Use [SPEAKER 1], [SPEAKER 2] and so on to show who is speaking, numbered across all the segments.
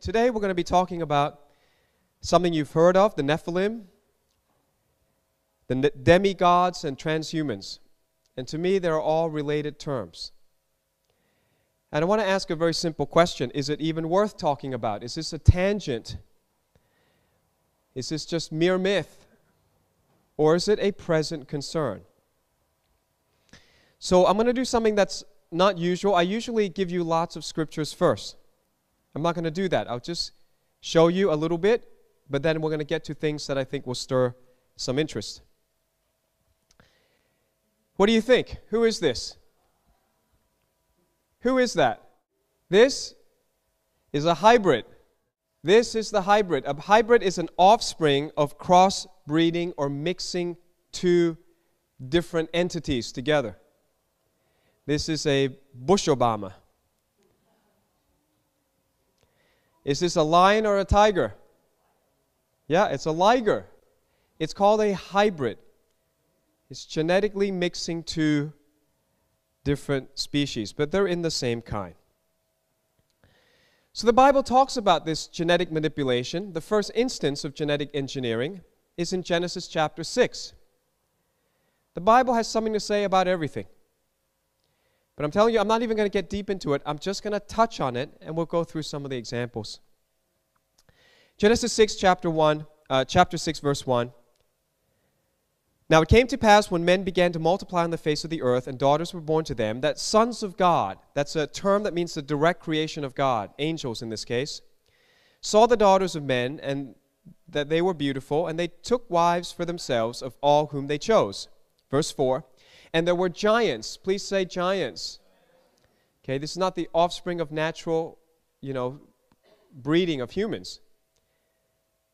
[SPEAKER 1] Today we're going to be talking about something you've heard of, the Nephilim, the demigods and transhumans. And to me, they're all related terms. And I want to ask a very simple question. Is it even worth talking about? Is this a tangent? Is this just mere myth? Or is it a present concern? So I'm going to do something that's not usual. I usually give you lots of scriptures first. I'm not going to do that. I'll just show you a little bit, but then we're going to get to things that I think will stir some interest. What do you think? Who is this? Who is that? This is a hybrid. This is the hybrid. A hybrid is an offspring of cross-breeding or mixing two different entities together. This is a Bush Obama. Is this a lion or a tiger? Yeah, it's a liger. It's called a hybrid. It's genetically mixing two different species, but they're in the same kind. So the Bible talks about this genetic manipulation. The first instance of genetic engineering is in Genesis chapter 6. The Bible has something to say about everything. But I'm telling you, I'm not even going to get deep into it. I'm just going to touch on it, and we'll go through some of the examples. Genesis 6, chapter 6, verse 1. Now it came to pass when men began to multiply on the face of the earth, and daughters were born to them, that sons of God, that's a term that means the direct creation of God, angels in this case, saw the daughters of men, and that they were beautiful, and they took wives for themselves of all whom they chose. Verse 4. And there were giants. Please say giants. Okay, this is not the offspring of natural, breeding of humans.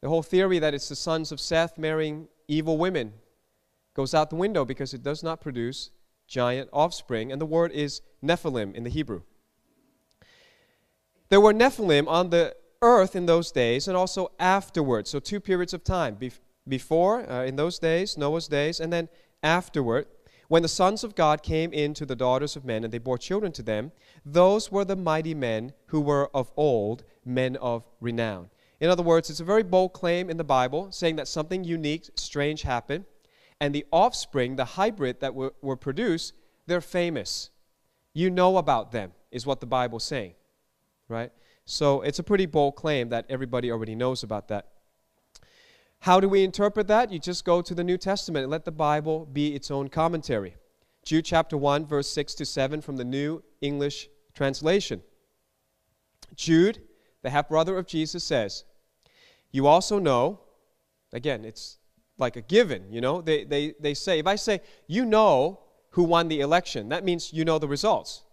[SPEAKER 1] The whole theory that it's the sons of Seth marrying evil women goes out the window because it does not produce giant offspring, and the word is Nephilim in the Hebrew. There were Nephilim on the earth in those days and also afterwards, so two periods of time. Before, in those days, Noah's days, and then afterward, when the sons of God came in to the daughters of men and they bore children to them, those were the mighty men who were of old, men of renown. In other words, it's a very bold claim in the Bible saying that something unique, strange happened, and the offspring, the hybrid that were produced, they're famous. You know about them, is what the Bible's saying, right? So it's a pretty bold claim that everybody already knows about that. How do we interpret that? You just go to the New Testament and let the Bible be its own commentary. Jude chapter 1, verse 6 to 7 from the New English Translation. Jude, the half-brother of Jesus, says, you also know, again, it's like a given, They say, if I say, you know who won the election, that means you know the results.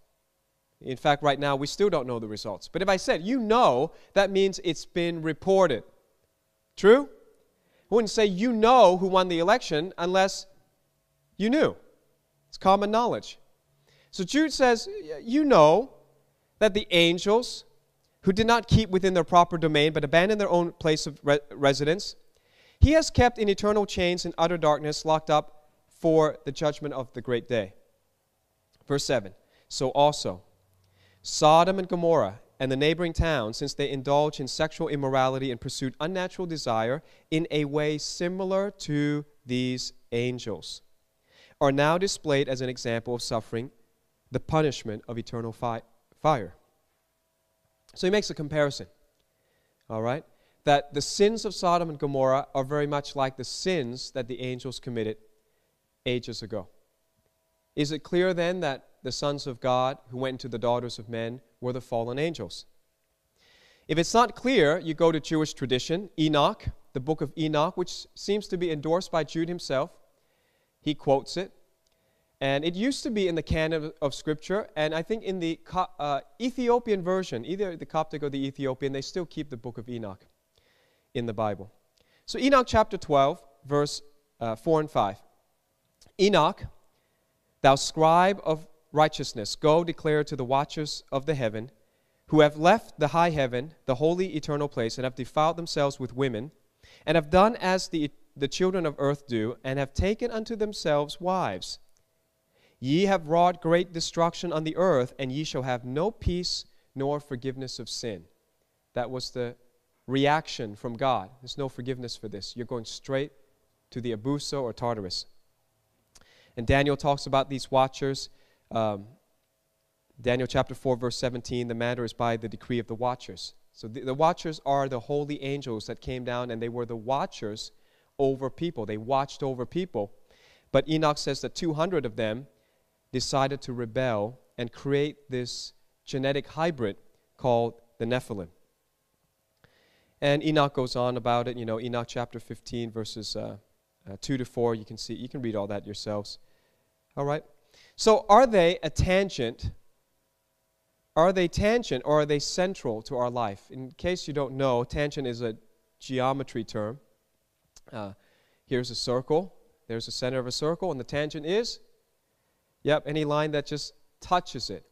[SPEAKER 1] In fact, right now, we still don't know the results. But if I said, you know, that means it's been reported. True? I wouldn't say you know who won the election unless you knew. It's common knowledge. So Jude says, you know that the angels who did not keep within their proper domain but abandoned their own place of residence, he has kept in eternal chains in utter darkness, locked up for the judgment of the great day. Verse 7, so also Sodom and Gomorrah and the neighboring towns, since they indulged in sexual immorality and pursued unnatural desire in a way similar to these angels, are now displayed as an example of suffering the punishment of eternal fire. So he makes a comparison, all right, that the sins of Sodom and Gomorrah are very much like the sins that the angels committed ages ago. Is it clear then that the sons of God who went into the daughters of men were the fallen angels? If it's not clear, you go to Jewish tradition, Enoch, the book of Enoch, which seems to be endorsed by Jude himself. He quotes it. And it used to be in the canon of Scripture, and I think in the Ethiopian version, either the Coptic or the Ethiopian, they still keep the book of Enoch in the Bible. So Enoch chapter 12, verse 4 and 5. Enoch, thou scribe of righteousness, go declare to the watchers of the heaven, who have left the high heaven, the holy eternal place, and have defiled themselves with women, and have done as the children of earth do, and have taken unto themselves wives. Ye have wrought great destruction on the earth, and ye shall have no peace nor forgiveness of sin. That was the reaction from God. There's no forgiveness for this. You're going straight to the Abuso or Tartarus. And Daniel talks about these watchers. Daniel chapter 4, verse 17, the matter is by the decree of the watchers. So the watchers are the holy angels that came down, and they were the watchers over people. They watched over people. But Enoch says that 200 of them decided to rebel and create this genetic hybrid called the Nephilim. And Enoch goes on about it. Enoch chapter 15, verses 2 to 4. You can read all that yourselves. All right. So are they a tangent? Are they tangent or are they central to our life? In case you don't know, tangent is a geometry term. Here's a circle. There's the center of a circle, and the tangent is, any line that just touches it.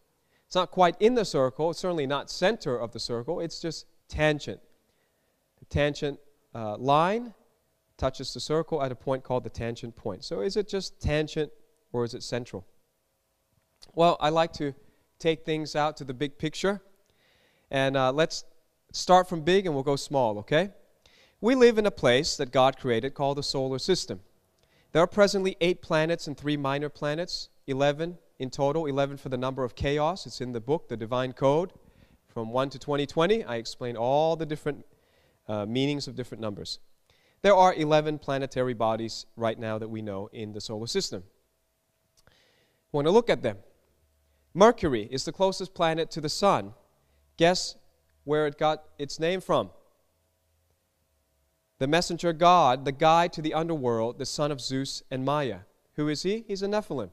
[SPEAKER 1] It's not quite in the circle. It's certainly not center of the circle. It's just tangent. The tangent line touches the circle at a point called the tangent point. So is it just tangent or is it central? Well, I like to take things out to the big picture. And let's start from big and we'll go small, okay? We live in a place that God created called the solar system. There are presently 8 planets and 3 minor planets, 11 in total, 11 for the number of chaos. It's in the book, The Divine Code, from 1 to 2020. I explain all the different meanings of different numbers. There are 11 planetary bodies right now that we know in the solar system. I want to look at them. Mercury is the closest planet to the sun. Guess where it got its name from? The messenger God, the guide to the underworld, the son of Zeus and Maya. Who is he? He's a Nephilim.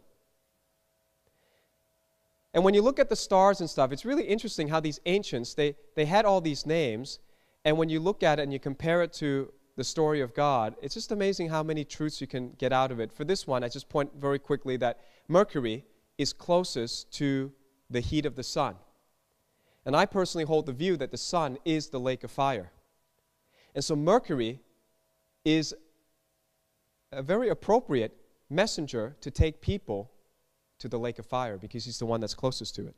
[SPEAKER 1] And when you look at the stars and stuff, it's really interesting how these ancients, they had all these names, and when you look at it and you compare it to the story of God, it's just amazing how many truths you can get out of it. For this one, I just point very quickly that Mercury is closest to the heat of the sun. And I personally hold the view that the sun is the lake of fire. And so Mercury is a very appropriate messenger to take people to the lake of fire because he's the one that's closest to it.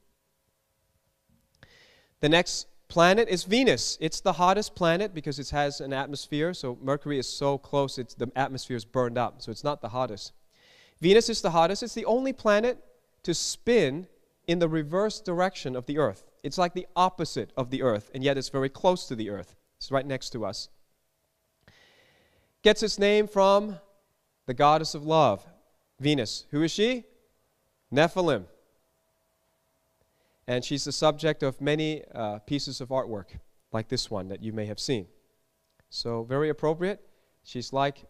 [SPEAKER 1] The next planet is Venus. It's the hottest planet because it has an atmosphere. So Mercury is so close, the atmosphere is burned up. So it's not the hottest. Venus is the hottest. It's the only planet to spin in the reverse direction of the Earth. It's like the opposite of the Earth, and yet it's very close to the Earth. It's right next to us. Gets its name from the goddess of love, Venus. Who is she? Nephilim. And she's the subject of many pieces of artwork, like this one that you may have seen. So very appropriate. She's like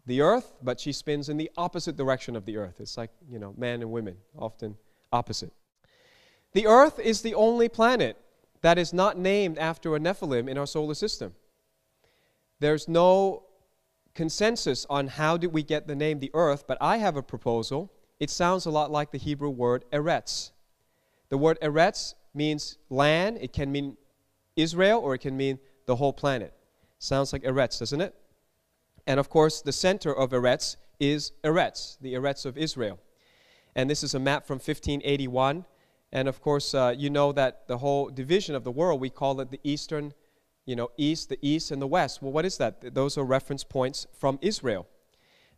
[SPEAKER 1] the Earth, but she spins in the opposite direction of the Earth. It's like, man and women, often opposite. The Earth is the only planet that is not named after a Nephilim in our solar system. There's no consensus on how did we get the name the Earth, but I have a proposal. It sounds a lot like the Hebrew word eretz. The word eretz means land. It can mean Israel or it can mean the whole planet. Sounds like eretz, doesn't it? And of course, the center of eretz is Eretz, the Eretz of Israel. And this is a map from 1581. And of course, you know that the whole division of the world, we call it the eastern, east, the east, and the west. Well, what is that? Those are reference points from Israel.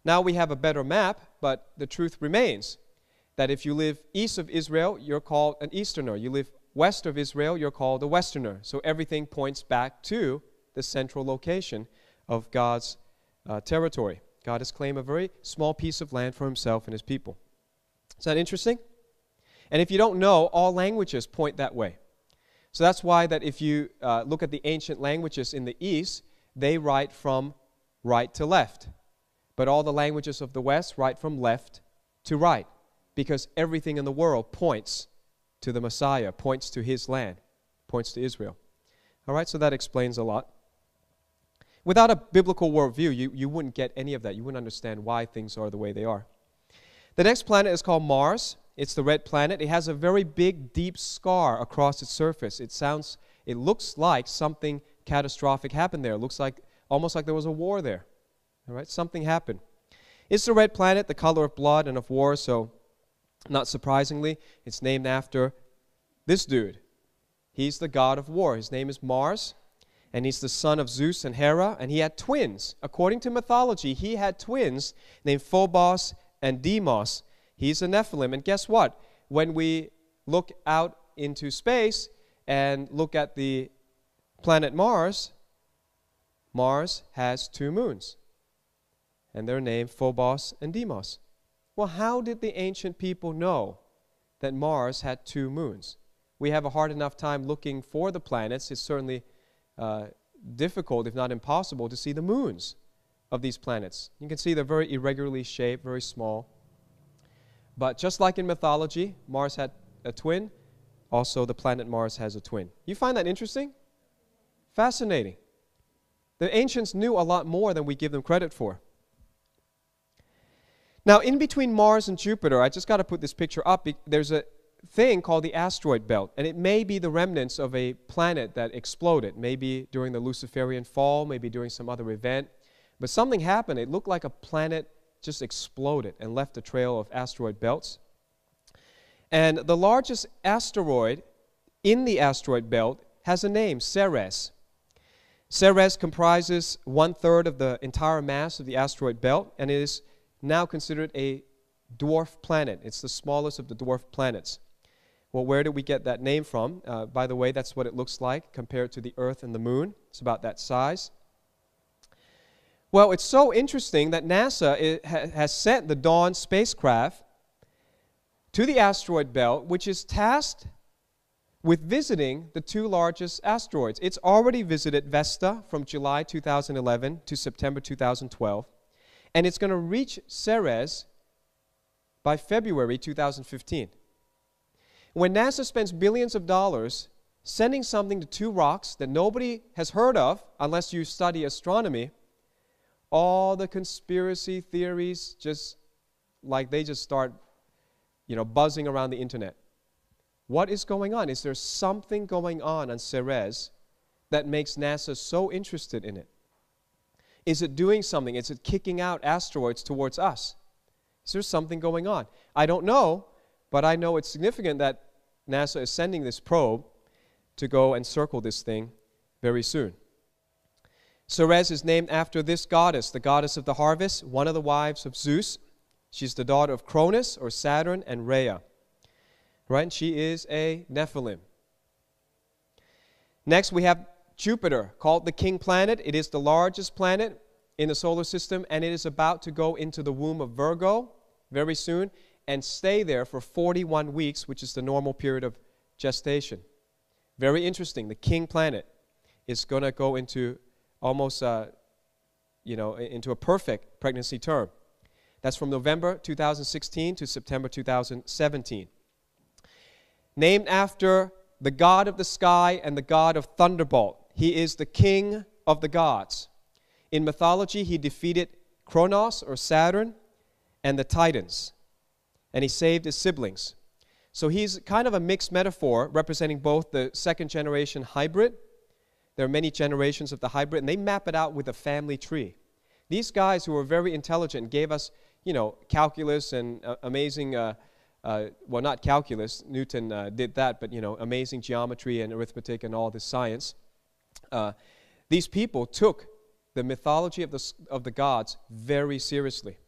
[SPEAKER 1] Now we have a better map, but the truth remains that if you live east of Israel, you're called an Easterner. You live west of Israel, you're called a Westerner. So everything points back to the central location of God's territory. God has claimed a very small piece of land for himself and his people. Is that interesting? And if you don't know, all languages point that way. So that's why that if you look at the ancient languages in the East, they write from right to left. But all the languages of the West write from left to right, because everything in the world points to the Messiah, points to his land, points to Israel. All right, so that explains a lot. Without a biblical worldview, you wouldn't get any of that. You wouldn't understand why things are the way they are. The next planet is called Mars. It's the red planet. It has a very big, deep scar across its surface. It looks like something catastrophic happened there. It looks like almost like there was a war there. All right, something happened. It's the red planet, the color of blood and of war, so not surprisingly, it's named after this dude. He's the god of war. His name is Mars, and he's the son of Zeus and Hera, and he had twins. According to mythology, he had twins named Phobos and Deimos. He's a Nephilim, and guess what? When we look out into space and look at the planet Mars, Mars has 2 moons, and they're named Phobos and Deimos. Well, how did the ancient people know that Mars had 2 moons? We have a hard enough time looking for the planets. It's certainly difficult, if not impossible, to see the moons of these planets. You can see they're very irregularly shaped, very small. But just like in mythology, Mars had a twin, also the planet Mars has a twin. You find that interesting? Fascinating. The ancients knew a lot more than we give them credit for. Now, in between Mars and Jupiter, I just got to put this picture up. There's a thing called the asteroid belt, and it may be the remnants of a planet that exploded, maybe during the Luciferian fall, maybe during some other event. But something happened. It looked like a planet just exploded and left a trail of asteroid belts. And the largest asteroid in the asteroid belt has a name, Ceres. Ceres comprises 1/3 of the entire mass of the asteroid belt, and it is now considered a dwarf planet. It's the smallest of the dwarf planets. Well, where did we get that name from? By the way, that's what it looks like compared to the Earth and the Moon. It's about that size. Well, it's so interesting that NASA has sent the Dawn spacecraft to the asteroid belt, which is tasked with visiting the 2 largest asteroids. It's already visited Vesta from July 2011 to September 2012, and it's going to reach Ceres by February 2015. When NASA spends billions of dollars sending something to 2 rocks that nobody has heard of, unless you study astronomy, all the conspiracy theories just start, buzzing around the internet. What is going on? Is there something going on Ceres that makes NASA so interested in it? Is it doing something? Is it kicking out asteroids towards us? Is there something going on? I don't know, but I know it's significant that NASA is sending this probe to go and circle this thing very soon. Ceres is named after this goddess, the goddess of the harvest, one of the wives of Zeus. She's the daughter of Cronus, or Saturn, and Rhea. Right? And she is a Nephilim. Next, we have Jupiter, called the king planet. It is the largest planet in the solar system, and it is about to go into the womb of Virgo very soon and stay there for 41 weeks, which is the normal period of gestation. Very interesting. The king planet is going to go into almost, into a perfect pregnancy term. That's from November 2016 to September 2017. Named after the god of the sky and the god of thunderbolt. He is the king of the gods. In mythology, he defeated Kronos, or Saturn, and the Titans, and he saved his siblings. So he's kind of a mixed metaphor representing both the 2nd generation hybrid. There are many generations of the hybrid, and they map it out with a family tree. These guys who were very intelligent gave us, calculus and amazing, well, not calculus, Newton did that, but, amazing geometry and arithmetic and all this science. These people took the mythology of the gods very seriously.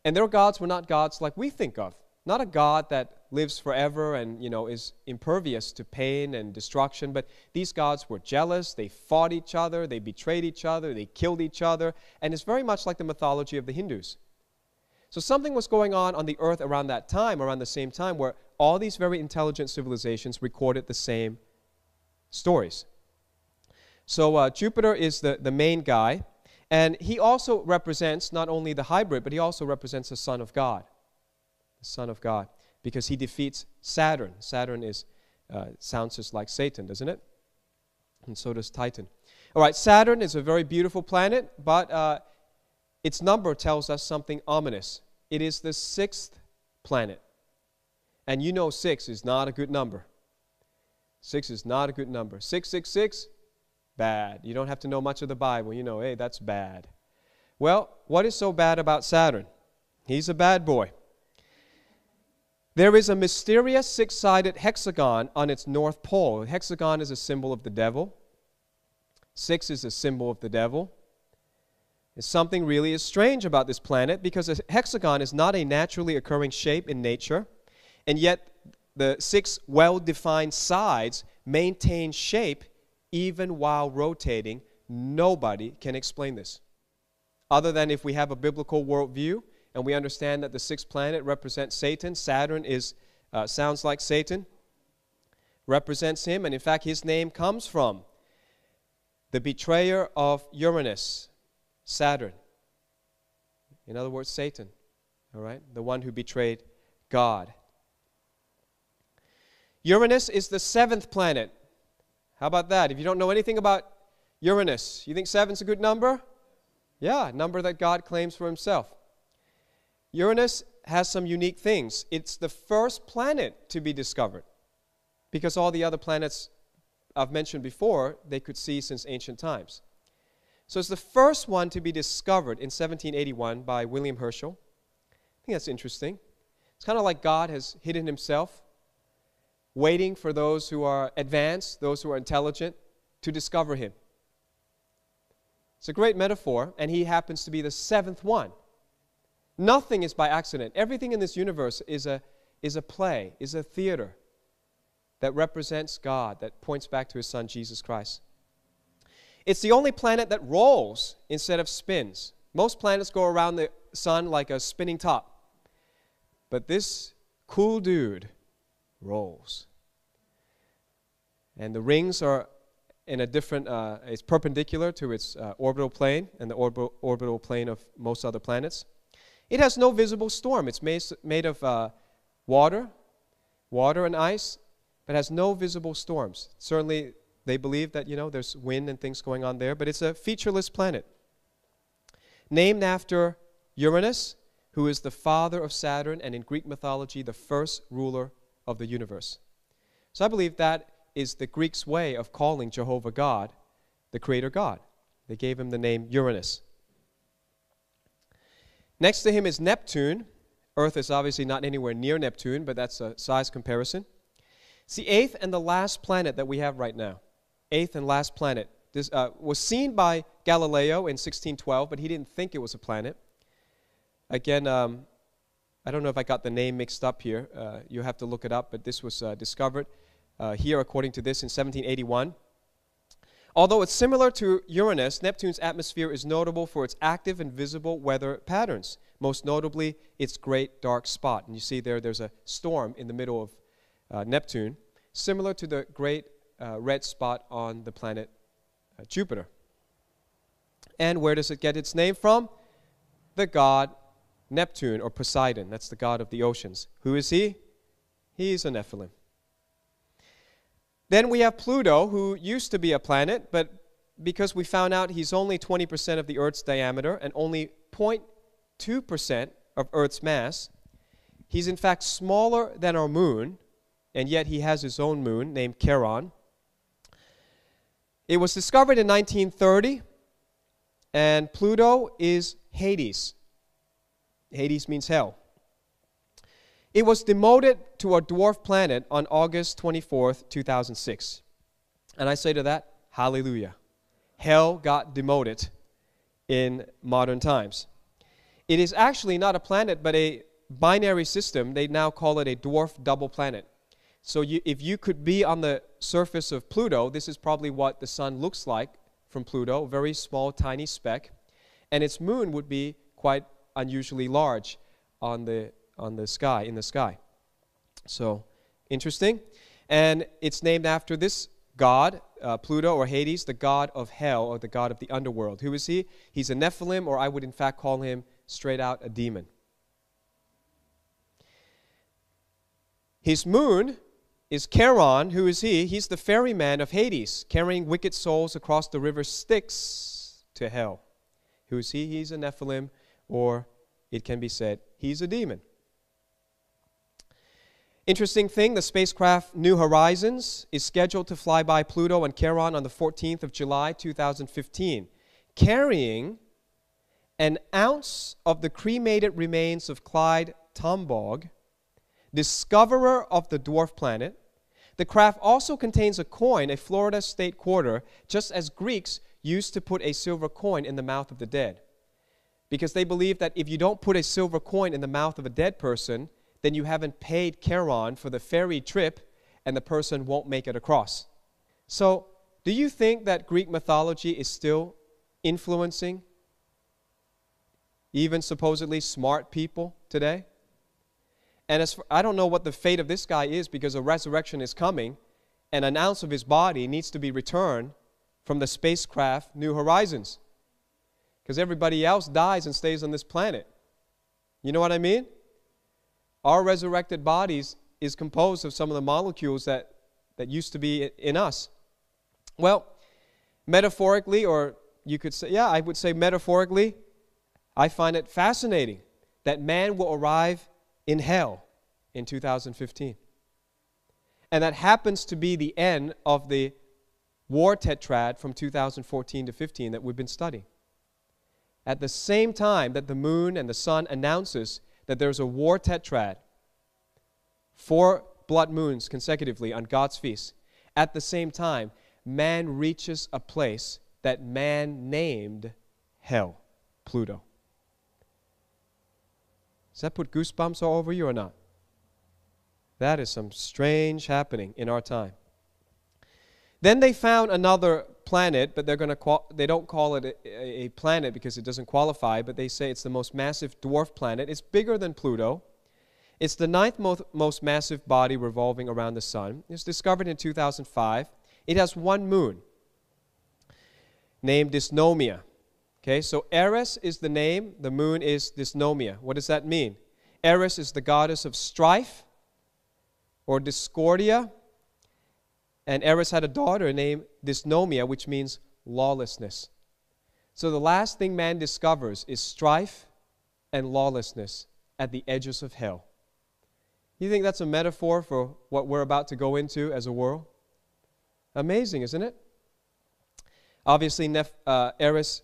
[SPEAKER 1] And their gods were not gods like we think of. Not a God that lives forever and, is impervious to pain and destruction, but these gods were jealous, they fought each other, they betrayed each other, they killed each other, and it's very much like the mythology of the Hindus. So something was going on the earth around that time, around the same time, where all these very intelligent civilizations recorded the same stories. So Jupiter is the main guy, and he also represents not only the hybrid, but he also represents the Son of God. The Son of God, because he defeats Saturn. Saturn sounds just like Satan, doesn't it? And so does Titan. All right, Saturn is a very beautiful planet, but its number tells us something ominous. It is the 6th planet. And 6 is not a good number. 6 is not a good number. 666, bad. You don't have to know much of the Bible. Hey, that's bad. Well, what is so bad about Saturn? He's a bad boy. There is a mysterious six-sided hexagon on its north pole. The hexagon is a symbol of the devil. 6 is a symbol of the devil. Something really is strange about this planet because a hexagon is not a naturally occurring shape in nature, and yet the 6 well-defined sides maintain shape even while rotating. Nobody can explain this, other than if we have a biblical worldview and we understand that the 6th planet represents Satan. Saturn sounds like Satan, represents him, and in fact his name comes from the betrayer of Uranus, Saturn. In other words, Satan, all right? The one who betrayed God. Uranus is the 7th planet. How about that? If you don't know anything about Uranus, you think 7's a good number? Yeah, number that God claims for himself. Uranus has some unique things. It's the first planet to be discovered because all the other planets I've mentioned before, they could see since ancient times. So it's the first one to be discovered in 1781 by William Herschel. I think that's interesting. It's kind of like God has hidden himself, waiting for those who are advanced, those who are intelligent, to discover him. It's a great metaphor, and he happens to be the 7th one. Nothing is by accident. Everything in this universe is a play, is a theater that represents God, that points back to his Son, Jesus Christ. It's the only planet that rolls instead of spins. Most planets go around the sun like a spinning top. But this cool dude rolls. And the rings are in a different, it's perpendicular to its orbital plane and the orbital plane of most other planets. It has no visible storm. It's made of water and ice, but has no visible storms. Certainly, they believe that, there's wind and things going on there, but it's a featureless planet. Named after Uranus, who is the father of Saturn, and in Greek mythology, the first ruler of the universe. So I believe that is the Greeks' way of calling Jehovah God, the Creator God. They gave him the name Uranus. Next to him is Neptune. Earth is obviously not anywhere near Neptune, but that's a size comparison. It's the 8th and the last planet that we have right now. 8th and last planet. This was seen by Galileo in 1612, but he didn't think it was a planet. Again, I don't know if I got the name mixed up here. You have to look it up, but this was discovered here, according to this, in 1781. Although it's similar to Uranus, Neptune's atmosphere is notable for its active and visible weather patterns, most notably its great dark spot. And you see there's a storm in the middle of Neptune, similar to the great red spot on the planet Jupiter. And where does it get its name from? The god Neptune, or Poseidon. That's the god of the oceans. Who is he? He's a Nephilim. Then we have Pluto, who used to be a planet, but because we found out he's only 20% of the Earth's diameter and only 0.2% of Earth's mass, he's in fact smaller than our moon, and yet he has his own moon named Charon. It was discovered in 1930, and Pluto is Hades. Hades means hell. It was demoted to a dwarf planet on August 24th, 2006. And I say to that, hallelujah. Hell got demoted in modern times. It is actually not a planet, but a binary system. They now call it a dwarf double planet. So if you could be on the surface of Pluto, this is probably what the sun looks like from Pluto, a very small, tiny speck. And its moon would be quite unusually large on the sky, in the sky. So, interesting. And it's named after this god, Pluto or Hades, the god of hell, or the god of the underworld. Who is he? He's a Nephilim, or I would in fact call him straight out a demon. His moon is Charon. Who is he? He's the ferryman of Hades, carrying wicked souls across the river Styx to hell. Who is he? He's a Nephilim, or it can be said, he's a demon. Interesting thing, the spacecraft New Horizons is scheduled to fly by Pluto and Charon on the 14th of July, 2015, carrying an ounce of the cremated remains of Clyde Tombaugh, discoverer of the dwarf planet. The craft also contains a coin, a Florida state quarter, just as Greeks used to put a silver coin in the mouth of the dead. Because they believe that if you don't put a silver coin in the mouth of a dead person, then you haven't paid Charon for the ferry trip and the person won't make it across. So, do you think that Greek mythology is still influencing even supposedly smart people today? And I don't know what the fate of this guy is, because a resurrection is coming and an ounce of his body needs to be returned from the spacecraft New Horizons, because everybody else dies and stays on this planet. You know what I mean? Our resurrected bodies is composed of some of the molecules that used to be in us. Well, metaphorically, or you could say, I would say metaphorically, I find it fascinating that man will arrive in hell in 2015. And that happens to be the end of the war tetrad from 2014 to 15 that we've been studying. At the same time that the moon and the sun announces that there's a war tetrad, 4 blood moons consecutively on God's feast, at the same time, man reaches a place that man named hell, Pluto. Does that put goosebumps all over you or not? That is some strange happening in our time. Then they found another planet, but they don't call it a planet because it doesn't qualify, but they say it's the most massive dwarf planet. It's bigger than Pluto. It's the 9th most massive body revolving around the sun. It was discovered in 2005. It has 1 moon named Dysnomia. Okay, so Eris is the name, the moon is Dysnomia. What does that mean? Eris is the goddess of strife or discordia, and Eris had a daughter named Dysnomia, which means lawlessness. So the last thing man discovers is strife and lawlessness at the edges of hell. You think that's a metaphor for what we're about to go into as a world? Amazing, isn't it? Obviously, Eris,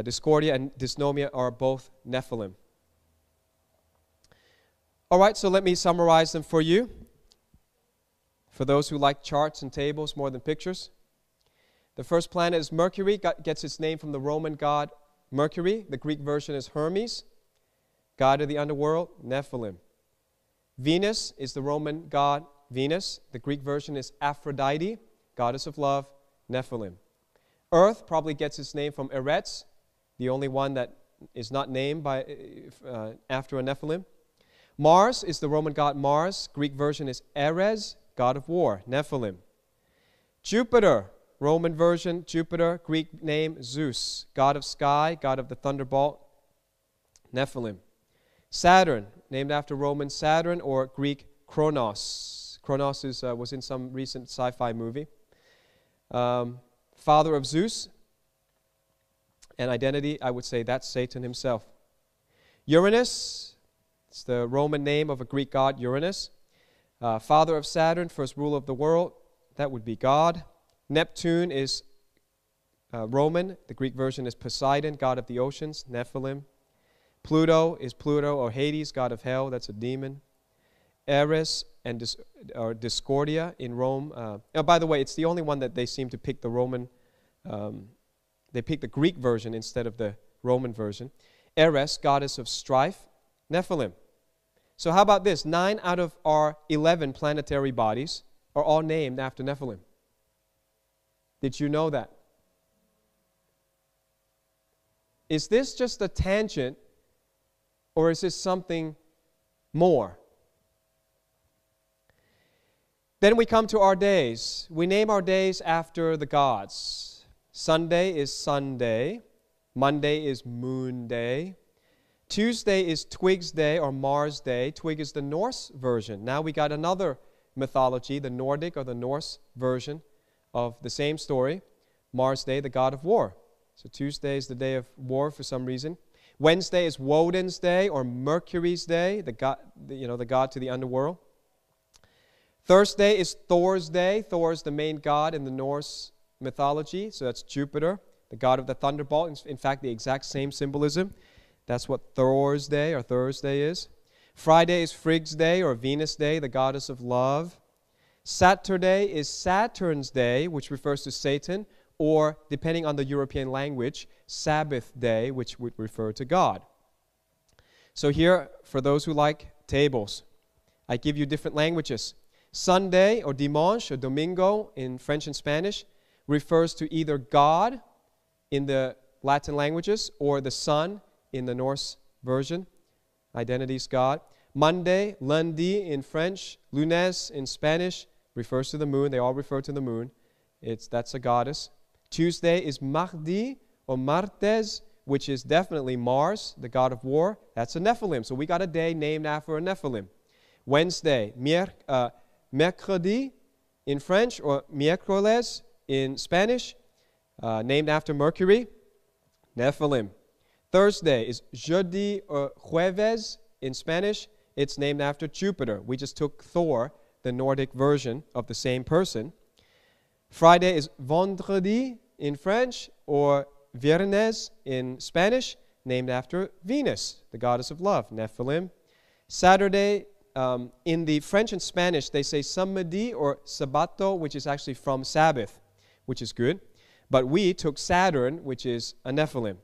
[SPEAKER 1] Discordia, and Dysnomia are both Nephilim. All right, so let me summarize them for you. For those who like charts and tables more than pictures. The first planet is Mercury, gets its name from the Roman god Mercury. The Greek version is Hermes, god of the underworld, Nephilim. Venus is the Roman god Venus. The Greek version is Aphrodite, goddess of love, Nephilim. Earth probably gets its name from Eretz, the only one that is not named after a Nephilim. Mars is the Roman god Mars. Greek version is Ares, god of war, Nephilim. Jupiter, Roman version, Jupiter, Greek name Zeus, god of sky, god of the thunderbolt, Nephilim. Saturn, named after Roman Saturn, or Greek Kronos. Kronos was in some recent sci-fi movie. Father of Zeus. And identity, I would say that's Satan himself. Uranus, it's the Roman name of a Greek god, Uranus. Father of Saturn, first ruler of the world, that would be God. Neptune is Roman. The Greek version is Poseidon, god of the oceans, Nephilim. Pluto is Pluto or Hades, god of hell, that's a demon. Eris and Discordia in Rome. By the way, it's the only one that they seem to pick the Roman, they pick the Greek version instead of the Roman version. Eris, goddess of strife, Nephilim. So how about this? 9 out of our 11 planetary bodies are all named after Nephilim. Did you know that? Is this just a tangent, or is this something more? Then we come to our days. We name our days after the gods. Sunday is Sun Day. Monday is Moon Day. Tuesday is Twig's Day or Mars Day. Twig is the Norse version. Now we got another mythology, the Nordic or the Norse version of the same story. Mars Day, the god of war. So Tuesday is the day of war for some reason. Wednesday is Woden's Day or Mercury's Day, the god to the underworld. Thursday is Thor's Day. Thor is the main god in the Norse mythology. So that's Jupiter, the god of the thunderbolt. In fact, the exact same symbolism. That's what Thor's Day or Thursday is. Friday is Frigg's Day or Venus' Day, the goddess of love. Saturday is Saturn's Day, which refers to Satan, or, depending on the European language, Sabbath Day, which would refer to God. So here, for those who like tables, I give you different languages. Sunday, or dimanche, or domingo in French and Spanish, refers to either God in the Latin languages or the sun in the Norse version. Identity is God. Monday, lundi in French, lunes in Spanish, refers to the moon. They all refer to the moon. That's a goddess. Tuesday is mardi or martes, which is definitely Mars, the god of war. That's a Nephilim. So we got a day named after a Nephilim. Wednesday, mercredi in French, or miércoles in Spanish, named after Mercury, Nephilim. Thursday is jeudi or jueves in Spanish. It's named after Jupiter. We just took Thor, the Nordic version of the same person. Friday is vendredi in French, or viernes in Spanish, named after Venus, the goddess of love, Nephilim. Saturday, in the French and Spanish, they say samedi or sabato, which is actually from Sabbath, which is good. But we took Saturn, which is a Nephilim.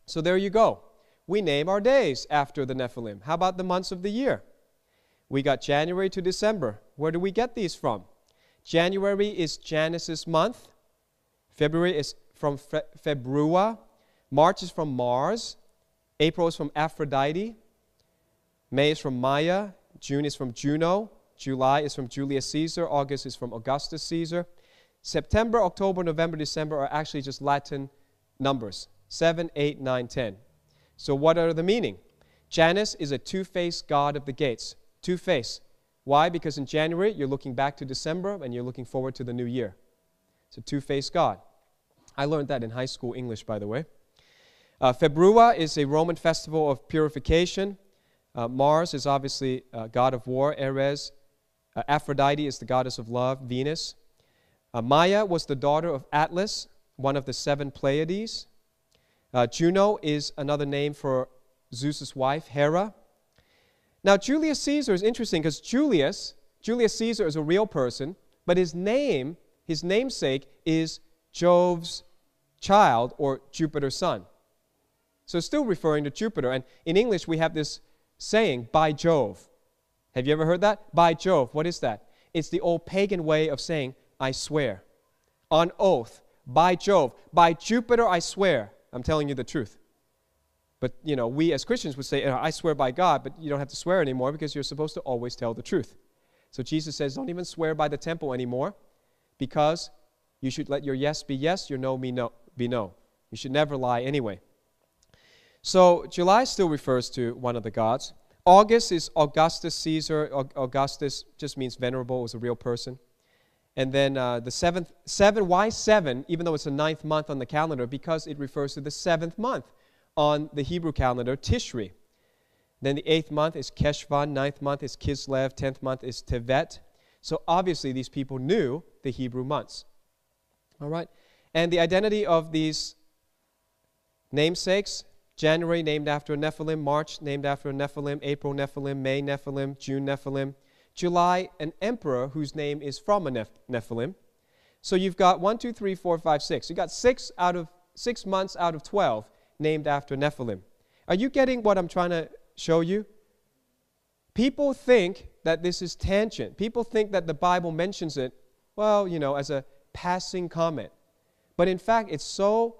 [SPEAKER 1] So there you go. We name our days after the Nephilim. How about the months of the year? We got January to December. Where do we get these from? January is Janus's month. February is from Februa. March is from Mars. April is from Aphrodite. May is from Maya. June is from Juno. July is from Julius Caesar. August is from Augustus Caesar. September, October, November, December are actually just Latin numbers. 7, 8, 9, 10. So what are the meaning? Janus is a two-faced god of the gates. Two-faced. Why? Because in January, you're looking back to December and you're looking forward to the new year. It's a two-faced god. I learned that in high school English, by the way. Februa is a Roman festival of purification. Mars is obviously god of war, Ares. Aphrodite is the goddess of love, Venus. Maya was the daughter of Atlas, one of the 7 Pleiades. Juno is another name for Zeus's wife, Hera. Now, Julius Caesar is interesting because Julius Caesar is a real person, but his namesake is Jove's child, or Jupiter's son. So it's still referring to Jupiter. And in English, we have this saying, by Jove. Have you ever heard that? By Jove. What is that? It's the old pagan way of saying, I swear. On oath. By Jove. By Jupiter, I swear. I'm telling you the truth. But, we as Christians would say, I swear by God, but you don't have to swear anymore because you're supposed to always tell the truth. So Jesus says, don't even swear by the temple anymore, because you should let your yes be yes, your no be no. You should never lie anyway. So July still refers to one of the gods. August is Augustus Caesar. Augustus just means venerable, was a real person. And then the seven, why 7, even though it's the 9th month on the calendar? Because it refers to the 7th month on the Hebrew calendar, Tishri. Then the 8th month is Keshvan, 9th month is Kislev, 10th month is Tevet. So obviously these people knew the Hebrew months. All right? And the identity of these namesakes, January named after a Nephilim, March named after a Nephilim, April Nephilim, May Nephilim, June Nephilim, July an emperor whose name is from a Nephilim. So you've got 1, 2, 3, 4, 5, 6. You've got 6 months out of 12 named after Nephilim. Are you getting what I'm trying to show you? People think that this is tangent. People think that the Bible mentions it, as a passing comment. But in fact, it's so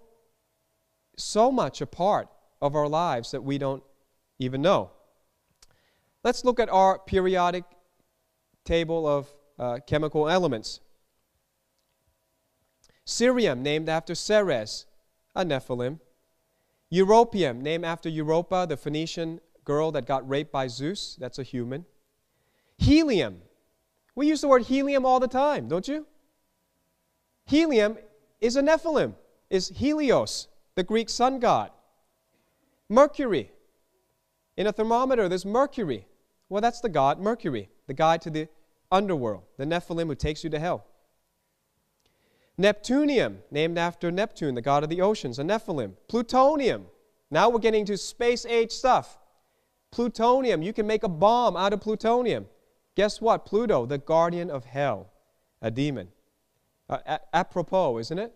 [SPEAKER 1] much a part of our lives that we don't even know. Let's look at our periodic table of chemical elements. Cerium, named after Ceres, a Nephilim. Europium, named after Europa, the Phoenician girl that got raped by Zeus. That's a human. Helium. We use the word helium all the time, don't you? Helium is a Nephilim, is Helios, the Greek sun god. Mercury. In a thermometer, there's mercury. Well, that's the god Mercury, the guide to the underworld, the Nephilim who takes you to hell. Neptunium, named after Neptune, the god of the oceans, a Nephilim. Plutonium. Now we're getting to space-age stuff. Plutonium. You can make a bomb out of plutonium. Guess what? Pluto, the guardian of hell, a demon. Apropos, isn't it?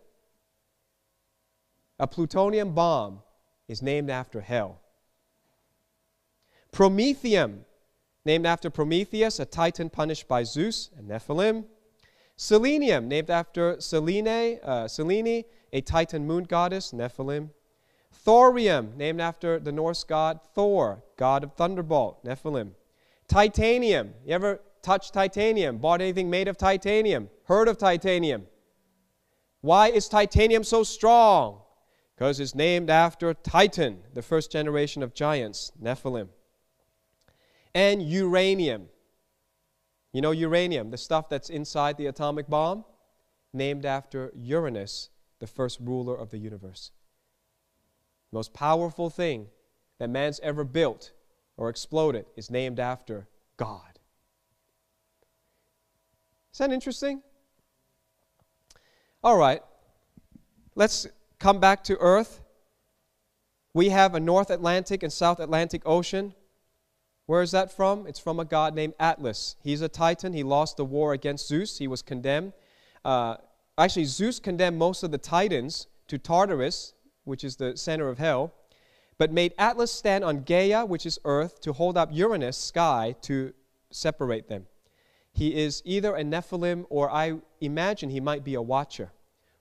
[SPEAKER 1] A plutonium bomb is named after hell. Promethium, named after Prometheus, a titan punished by Zeus and Nephilim. Selenium, named after Selene, a titan moon goddess, Nephilim. Thorium, named after the Norse god Thor, god of thunderbolt, Nephilim. Titanium, you ever touched titanium, bought anything made of titanium, heard of titanium? Why is titanium so strong? Because it's named after Titan, the first generation of giants, Nephilim. And uranium. You know uranium, the stuff that's inside the atomic bomb? Named after Uranus, the first ruler of the universe. The most powerful thing that man's ever built or exploded is named after God. Is that interesting? All right, let's come back to Earth. We have a North Atlantic and South Atlantic Ocean. Where is that from? It's from a god named Atlas. He's a titan. He lost the war against Zeus. He was condemned. Actually, Zeus condemned most of the titans to Tartarus, which is the center of hell, but made Atlas stand on Gaia, which is Earth, to hold up Uranus, sky, to separate them. He is either a Nephilim, or I imagine he might be a watcher,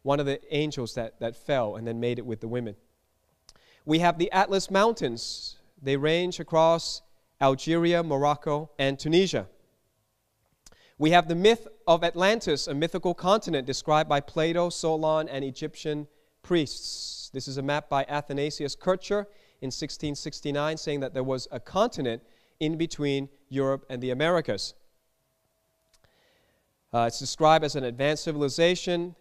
[SPEAKER 1] one of the angels that fell and then made it with the women. We have the Atlas Mountains. They range across Algeria, Morocco, and Tunisia. We have the myth of Atlantis, a mythical continent described by Plato, Solon, and Egyptian priests. This is a map by Athanasius Kircher in 1669, saying that there was a continent in between Europe and the Americas. It's described as an advanced civilization.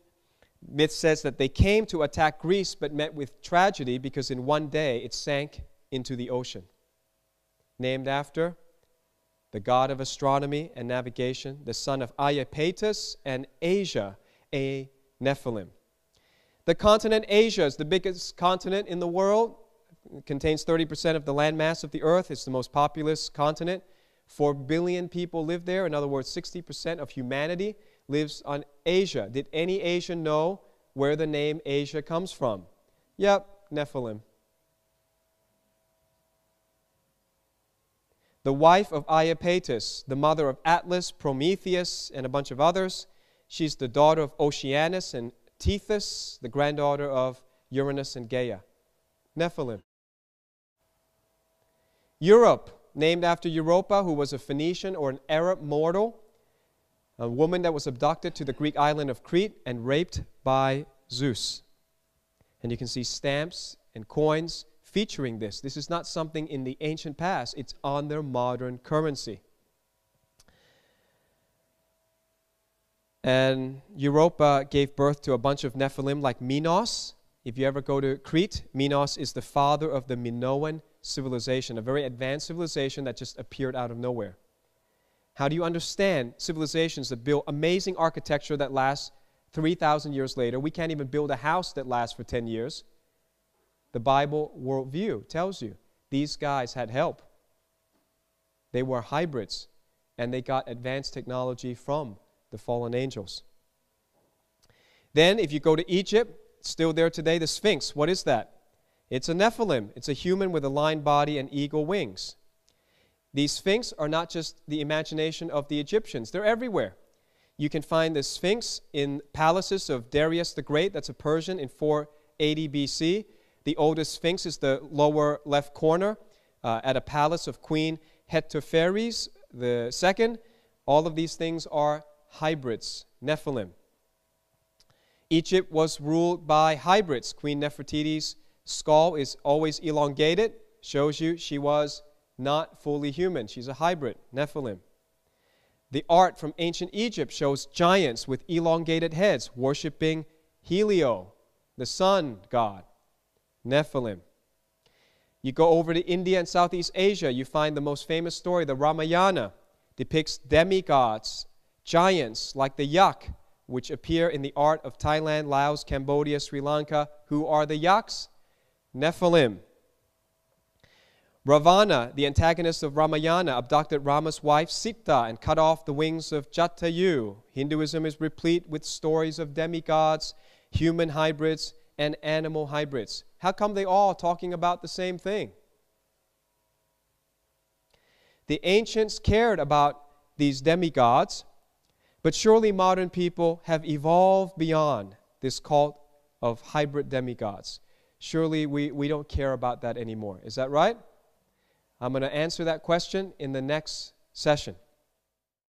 [SPEAKER 1] Myth says that they came to attack Greece but met with tragedy because in one day it sank into the ocean. Named after the god of astronomy and navigation, the son of Iapetus and Asia, a Nephilim. The continent Asia is the biggest continent in the world. It contains 30% of the landmass of the earth. It's the most populous continent. 4 billion people live there. In other words, 60% of humanity lives on Asia. Did any Asian know where the name Asia comes from? Yep, Nephilim. The wife of Iapetus, the mother of Atlas, Prometheus, and a bunch of others. She's the daughter of Oceanus and Tethys, the granddaughter of Uranus and Gaia. Nephilim. Europe, named after Europa, who was a Phoenician or an Arab mortal, a woman that was abducted to the Greek island of Crete and raped by Zeus. And you can see stamps and coins featuring this. This is not something in the ancient past. It's on their modern currency. And Europa gave birth to a bunch of Nephilim like Minos. If you ever go to Crete, Minos is the father of the Minoan civilization, a very advanced civilization that just appeared out of nowhere. How do you understand civilizations that build amazing architecture that lasts 3,000 years later? We can't even build a house that lasts for 10 years. The Bible worldview tells you these guys had help. They were hybrids, and they got advanced technology from the fallen angels. Then, if you go to Egypt, still there today, the Sphinx. What is that? It's a Nephilim. It's a human with a lion body and eagle wings. These Sphinx are not just the imagination of the Egyptians. They're everywhere. You can find the Sphinx in palaces of Darius the Great. That's a Persian in 480 BC. The oldest Sphinx is the lower left corner at a palace of Queen Hetepheres II. All of these things are hybrids, Nephilim. Egypt was ruled by hybrids. Queen Nefertiti's skull is always elongated. Shows you she was not fully human. She's a hybrid, Nephilim. The art from ancient Egypt shows giants with elongated heads worshiping Helio, the sun god, Nephilim. You go over to India and Southeast Asia, you find the most famous story, the Ramayana, depicts demigods, giants like the yak, which appear in the art of Thailand, Laos, Cambodia, Sri Lanka. Who are the yaks? Nephilim. Ravana, the antagonist of Ramayana, abducted Rama's wife Sita and cut off the wings of Jatayu. Hinduism is replete with stories of demigods, human hybrids, and animal hybrids. How come they all talking about the same thing? The ancients cared about these demigods, but surely modern people have evolved beyond this cult of hybrid demigods. Surely we don't care about that anymore. Is that right? I'm going to answer that question in the next session.